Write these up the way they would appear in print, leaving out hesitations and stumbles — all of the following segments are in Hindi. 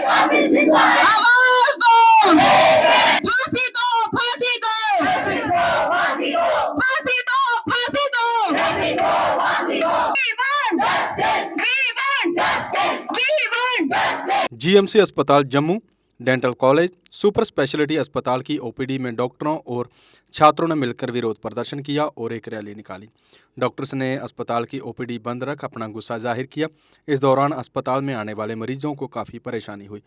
आवाज दो, फांसी दो, फांसी दो, फांसी दो, फांसी दो, फांसी दो। जीएमसी अस्पताल Jammu, dental college, super speciality अस्पताल की ओपीडी में डॉक्टरों और छात्रों ने मिलकर विरोध प्रदर्शन किया और एक रैली निकाली। डॉक्टर्स ने अस्पताल की ओपीडी बंद रख अपना गुस्सा जाहिर किया। इस दौरान अस्पताल में आने वाले मरीजों को काफ़ी परेशानी हुई।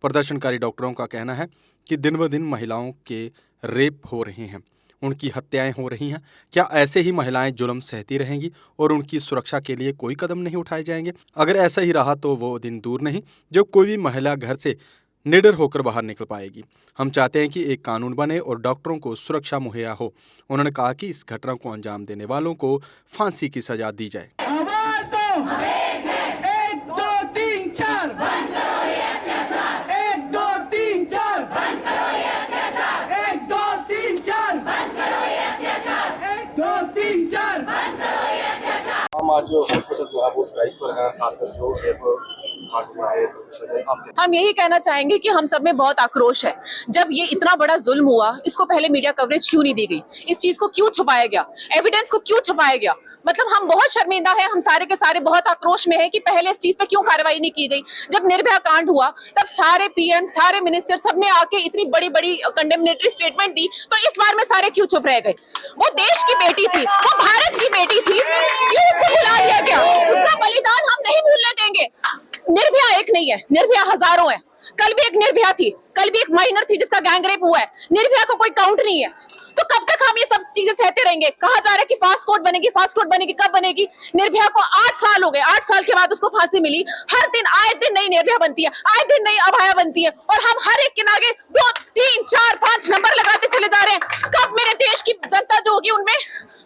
प्रदर्शनकारी डॉक्टरों का कहना है कि दिन ब दिन महिलाओं के रेप हो रहे हैं, उनकी हत्याएं हो रही हैं। क्या ऐसे ही महिलाएं जुल्म सहती रहेंगी और उनकी सुरक्षा के लिए कोई कदम नहीं उठाए जाएंगे? अगर ऐसा ही रहा तो वो दिन दूर नहीं जब कोई भी महिला घर से निडर होकर बाहर निकल पाएगी। हम चाहते हैं कि एक कानून बने और डॉक्टरों को सुरक्षा मुहैया हो। उन्होंने कहा कि इस घटना को अंजाम देने वालों को फांसी की सजा दी जाए। आवाज दो, 1 2 3 4 बंद करो ये अत्याचार, 1 2 3 4 बंद करो ये अत्याचार, 1 2 3 4 बंद करो ये अत्याचार, 1 2 3 4 बंद करो ये अत्याचार। हम आज जो वो स्ट्राइक पर हैं, खासकर जो हम यही कहना चाहेंगे कि हम सब में बहुत आक्रोश है। जब ये इतना बड़ा जुल्म हुआ, इसको पहले मीडिया कवरेज क्यों नहीं दी गई? इस चीज को क्यों छुपाया गया? एविडेंस को क्यों छुपाया गया? मतलब हम बहुत शर्मिंदा है, हम सारे के सारे बहुत आक्रोश में है कि पहले इस चीज पे क्यों कार्रवाई नहीं की गई। जब निर्भया कांड हुआ तब सारे पीएम, सारे मिनिस्टर सबने आके इतनी बड़ी बड़ी कंडेमनेटरी स्टेटमेंट दी, तो इस बार में सारे क्यों चुप रह गए? वो देश की बेटी थी, वो भारत की बेटी थी, क्यों उसको भुला दिया गया? उसका बलिदान हम नहीं भूलने देंगे। निर्भया एक नहीं है, निर्भया हजारों है। कल भी एक निर्भया थी, कल भी एक माइनर थी जिसका गैंगरेप हुआ है। निर्भया को कोई काउंट नहीं है। तो कब तक हम ये सब चीजें सहते रहेंगे? कहा जा रहा है कि फास्ट कोर्ट बनेगी, फास्ट कोर्ट बनेगी, कब बनेगी? निर्भया को 8 साल हो गए, 8 साल के बाद उसको फांसी मिली। हर दिन आए दिन नई निर्भया बनती है, आए दिन नई अभया बनती है, और हम हर एक के आगे 2 3 4 5 नंबर लगाते चले जा रहे हैं। कब मेरे देश की जनता जो होगी उनमें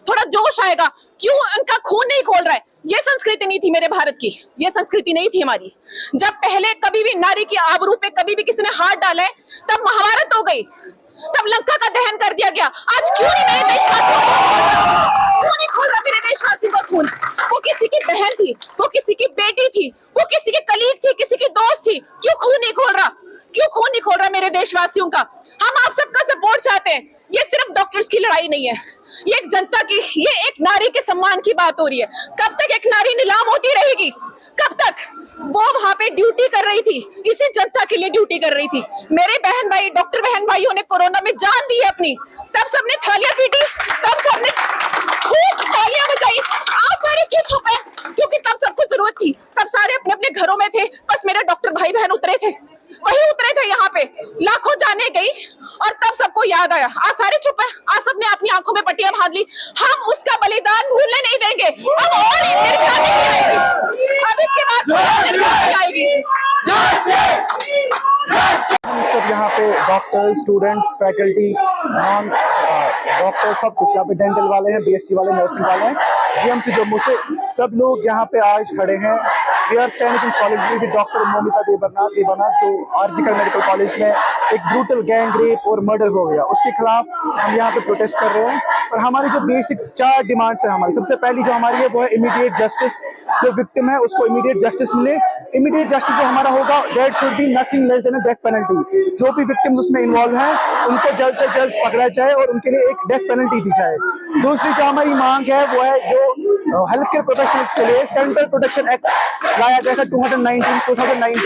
थोड़ा जोश आएगा? क्यों उनका खून नहीं खोल रहा है? ये संस्कृति नहीं थी मेरे भारत की, ये संस्कृति नहीं थी हमारी। जब पहले कभी भी नारी की आबरू पे कभी भी किसी ने हाथ डाला है, तब महाभारत हो गई, तब लंका का दहन कर दिया गया। आज क्यों नहीं मेरे देशवासियों क्यों नहीं खोल रहा मेरे देशवासियों का खून? वो किसी की बहन थी, वो किसी की बेटी थी, वो किसी की कलीग थी, किसी की दोस्त थी। क्यों खून नहीं खोल रहा? क्यों खून नहीं खोल रहा मेरे देशवासियों का? हम आप सबका सपोर्ट चाहते हैं। ये सिर्फ डॉक्टर्स की लड़ाई नहीं है, ये एक जनता की, ये एक नारी के सम्मान की बात हो रही है। कब तक एक नारी नीलाम होती रहेगी? कब तक? वो वहां पे ड्यूटी कर रही थी, इसी जनता के लिए ड्यूटी कर रही थी। मेरे बहन भाई, डॉक्टर बहन भाइयों ने कोरोना में जान दी है अपनी, तब सबने थालियां पीटी, तब सबने खूब तालियां बजाई। आप सारे क्यों छुपे? क्योंकि तब सबको जरूरत थी, तब सारे अपने अपने घरों में थे। बस मेरे डॉक्टर भाई बहन उतरे थे, वही उतरे थे यहाँ पे। लाखों जाने गई और तब सबको याद आया। आज सारे चुप है, आज सबने अपनी आंखों में पट्टियां बांध ली। हम उसका बलिदान भूलने नहीं देंगे। अब और निर्भया नहीं आएगी, अब इसके बाद निर्भया नहीं आएगी। हम सब यहाँ पे doctor, students, faculty, non doctor, सब कुछ यहाँ पे डेंटल वाले हैं, बीएससी वाले, नर्सिंग वाले हैं, जीएमसी जम्मू से सब लोग यहाँ पे आज खड़े हैं। We are standing in solidarity with doctor Moumita Debnath जो आरजीकर मेडिकल कॉलेज में एक ब्रूटल गैंग रेप और मर्डर हो गया, उसके खिलाफ हम यहाँ पे प्रोटेस्ट कर रहे हैं। और हमारी जो बेसिक 4 डिमांड्स है हमारी, सबसे पहली जो हमारी है वो है इमीडिएट जस्टिस। जो विक्टिम है उसको इमीडिएट जस्टिस मिले। इमीडिएट जस्टिस जो हमारा होगा, there should be nothing less than a death penalty. जो भी विक्टिम्स उसमें इन्वॉल्व हैं उनको जल्द से जल्द पकड़ा जाए और उनके लिए एक डेथ पेनल्टी दी जाए। दूसरी जो हमारी मांग है वो है जो हेल्थ केयर प्रोफेशनल्स के लिए सेंट्रल प्रोटेक्शन एक्ट लाया गया था 2019 में,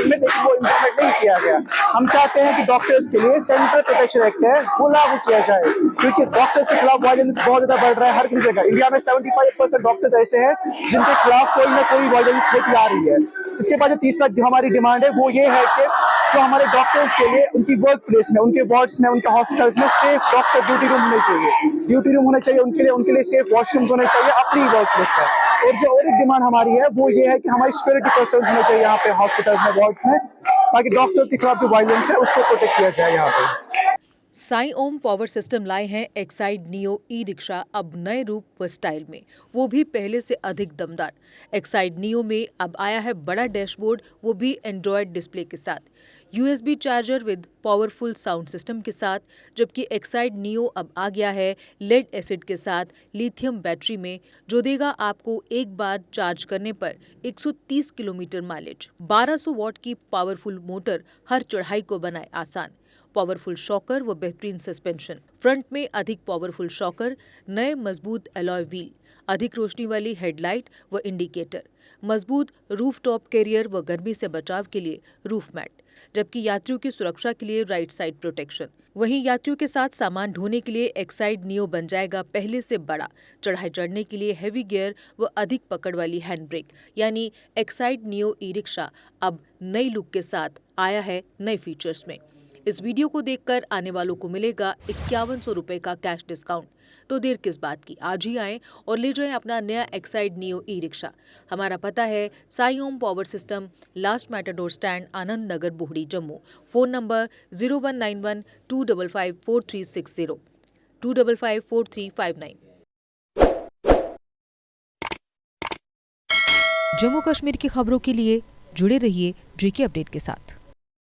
लेकिन वो इम्प्लीमेंट नहीं किया गया। हम चाहते हैं कि डॉक्टर्स के लिए सेंट्रल प्रोटेक्शन एक्ट है वो लागू किया जाए, क्योंकि डॉक्टर्स के खिलाफ वायलेंस बहुत ज्यादा बढ़ रहा है हर किसी जगह। इंडिया में 75% डॉक्टर्स ऐसे हैं जिनके खिलाफ कोई ना कोई वायलेंस होती आ रही है। इसके बाद जो तीसरा जो हमारी डिमांड है वो ये है कि जो हमारे डॉक्टर्स के लिए उनकी वर्क प्लेस में, उनके वार्ड्स में, उनके हॉस्पिटल्स में सेफ डॉक्टर ड्यूटी रूम होने चाहिए। ड्यूटी रूम होने चाहिए उनके लिए सेफ वॉशरूम्स होने चाहिए अपनी वर्क प्लेस में। और जो और एक डिमांड हमारी है वो ये है कि हमारी सिक्योरिटी पर्सन होने चाहिए यहाँ पे हॉस्पिटल्स में, वार्ड्स में, ताकि डॉक्टर्स के खिलाफ जो वायलेंस है उसको प्रोटेक्ट किया जाए यहाँ पे। साई ओम पावर सिस्टम लाए हैं एक्साइड नियो ई रिक्शा अब नए रूप व स्टाइल में, वो भी पहले से अधिक दमदार। एक्साइड नियो में अब आया है बड़ा डैशबोर्ड, वो भी एंड्रॉयड डिस्प्ले के साथ, USB charger with powerful sound system के साथ, जबकि एक्साइड नियो अब आ गया है लेड एसिड के साथ लिथियम बैटरी में, जो देगा आपको एक बार चार्ज करने पर 130 किलोमीटर माइलेज। 1200 वॉट की पावरफुल मोटर हर चढ़ाई को बनाए आसान। पावरफुल शॉकर व बेहतरीन सस्पेंशन, फ्रंट में अधिक पावरफुल शॉकर, नए मजबूत अलॉय व्हील, अधिक रोशनी वाली हेडलाइट व इंडिकेटर, मजबूत रूफटॉप कैरियर व गर्मी से बचाव के लिए रूफ मैट, जबकि यात्रियों की सुरक्षा के लिए राइट साइड प्रोटेक्शन। वहीं यात्रियों के साथ सामान ढोने के लिए एक्साइड नियो बन जाएगा पहले से बड़ा। चढ़ाई चढ़ने के लिए हैवी गियर व अधिक पकड़ वाली हैंड ब्रेक, यानी एक्साइड नियो ई रिक्शा अब नई लुक के साथ आया है नए फीचर्स में। इस वीडियो को देखकर आने वालों को मिलेगा 5100 रुपए का कैश डिस्काउंट। तो देर किस बात की, आज ही आएं और ले जाएं अपना नया एक्साइड नियो ई रिक्शा। हमारा पता है Sai Om power system, last matador stand, Anand Nagar, Bohri, Jammu. Phone number 0191 255 4360 255 4359। Jammu Kashmir की खबरों के लिए जुड़े रहिए JK अपडेट के साथ।